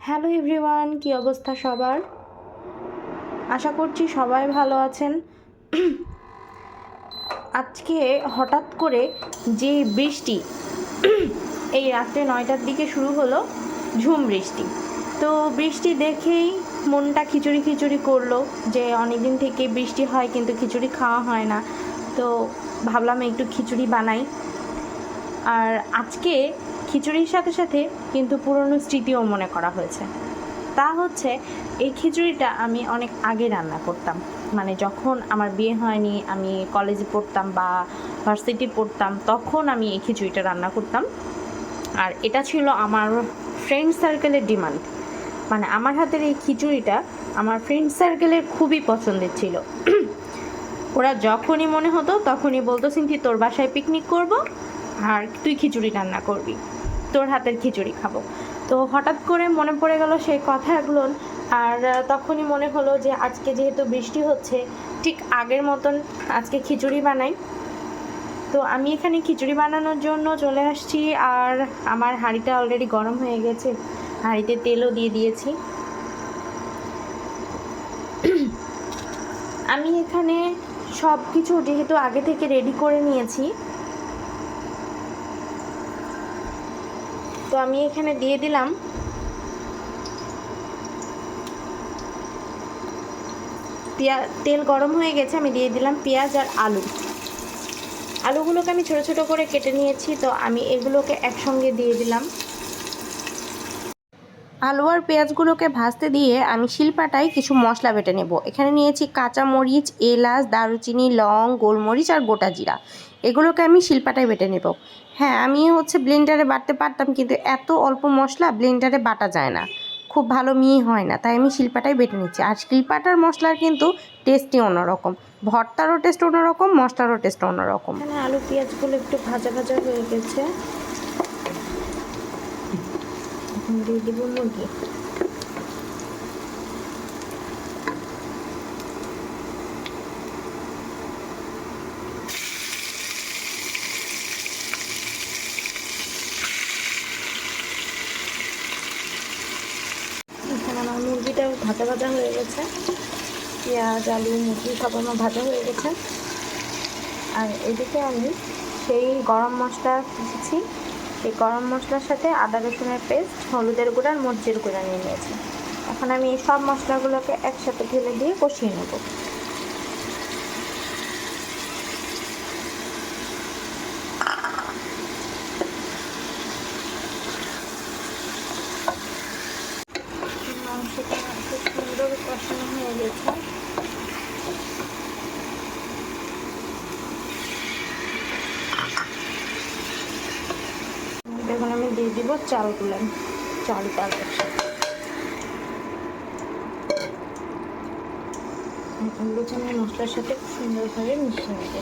Hello everyone, কি অবস্থা সবার? আশা করছি সবাই ভালো আছেন। আজকে হঠাৎ করে যে বৃষ্টি এই রাত্রে 9টার দিকে শুরু হলো, ঝুম বৃষ্টি। তো বৃষ্টি দেখেই মনটা খিচুড়ি খিচুড়ি করলো, যে অনেক দিন থেকে বৃষ্টি হয় কিন্তু খিচুড়ি খাওয়া হয় না। তো ভাবলাম একটু খিচুড়ি বানাই। আর আজকে খিচুড়ির সাথে সাথে কিন্তু পুরনো স্মৃতিও মনে করা হয়েছে। তা হচ্ছে, এই খিচুড়িটা আমি অনেক আগে রান্না করতাম, মানে যখন আমার বিয়ে হয়নি, আমি কলেজে পড়তাম বা ভার্সিটি পড়তাম, তখন আমি এই খিচুড়িটা রান্না করতাম। আর এটা ছিল আমার ফ্রেন্ড সার্কেলের ডিমান্ড, মানে আমার হাতের এই খিচুড়িটা আমার ফ্রেন্ড সার্কেলের খুবই পছন্দের ছিল। ওরা যখনই মনে হতো তখনই বলতো, সিনথি তোর বাসায় পিকনিক করব আর তুই খিচুড়ি রান্না করবি, তোর হাতের খিচুড়ি খাবো। তো হঠাৎ করে মনে পড়ে গেল সেই কথাগুলো। আর তখনই মনে হলো যে আজকে যেহেতু বৃষ্টি হচ্ছে, ঠিক আগের মতন আজকে খিচুড়ি বানাই। তো আমি এখানে খিচুড়ি বানানোর জন্য চলে আসছি, আর আমার হাঁড়িটা অলরেডি গরম হয়ে গেছে, হাঁড়িতে তেলও দিয়ে দিয়েছি। আমি এখানে সব কিছু যেহেতু আগে থেকে রেডি করে নিয়েছি, তো আমি এখানে দিয়ে দিলাম তেল গরম হয়ে গেছে, আমি দিয়ে দিলাম পেঁয়াজ আর আলুগুলোকে আমি ছোট ছোট করে কেটে নিয়েছি। তো আমি এগুলোকে একসঙ্গে দিয়ে দিলাম। আলু আর পেঁয়াজগুলোকে ভাজতে দিয়ে আমি শিলপাটায় কিছু মশলা বেটে নেব। এখানে নিয়েছি কাঁচা মরিচ, এলাচ, দারুচিনি, লং, গোলমরিচ আর গোটা জিরা। এগুলোকে আমি শিলপাটায় বেটে নেব। হ্যাঁ, আমি ব্লেন্ডারে বাটতে পারতাম, কিন্তু এত অল্প মশলা ব্লেন্ডারে বাটা যায় না, খুব ভালো মিহি হয় না, তাই আমি শিলপাটায় বেটে নিচ্ছি। আর শিলপাটার মশলার কিন্তু টেস্টই অন্যরকম, ভর্তারও টেস্ট অন্যরকম, মশলারও টেস্ট অন্যরকম। এখানে আলু পেঁয়াজগুলো একটু ভাজা ভাজা হয়ে গেছে, দিয়ে দিব মুরগি। এখানে আমার মুরগিটাও ভাজা ভাজা হয়ে গেছে, পেঁয়াজ আলু মুরগি সব আমার ভাজা হয়ে গেছে। আর এদিকে আমি সেই গরম মশলা দিয়েছি, সেই গরম মশলার সাথে আদা রসুনের পেস্ট, হলুদের গুঁড়া আর মরিচের গুঁড়া নিয়ে নিয়েছি। এখন আমি এই সব মশলাগুলোকে একসাথে ঢেলে দিয়ে কষিয়ে নেব। মাংসটা খুব সুন্দর কষানো হয়ে গেছে। এখন আমি দিয়ে দিব চালটা এগুলোকে আমি মশলার সাথে সুন্দরভাবে মিশিয়ে নেব।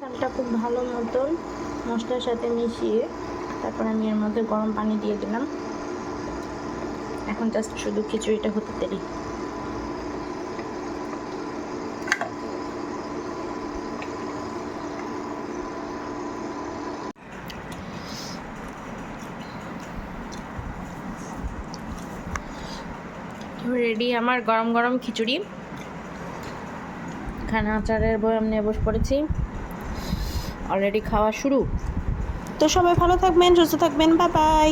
চালটা খুব ভালো মতন মশলার সাথে মিশিয়ে তারপর আমি এর মধ্যে গরম পানি দিয়ে দিলাম। এখন জাস্ট শুধু খিচুড়িটা হতে দেরি। রেডি আমার গরম গরম খিচুড়ি। এখানে আচারের বয়াম নিয়ে বসে পড়েছি, অলরেডি খাওয়া শুরু। তো সবাই ভালো থাকবেন, সুস্থ থাকবেন, বাই বাই।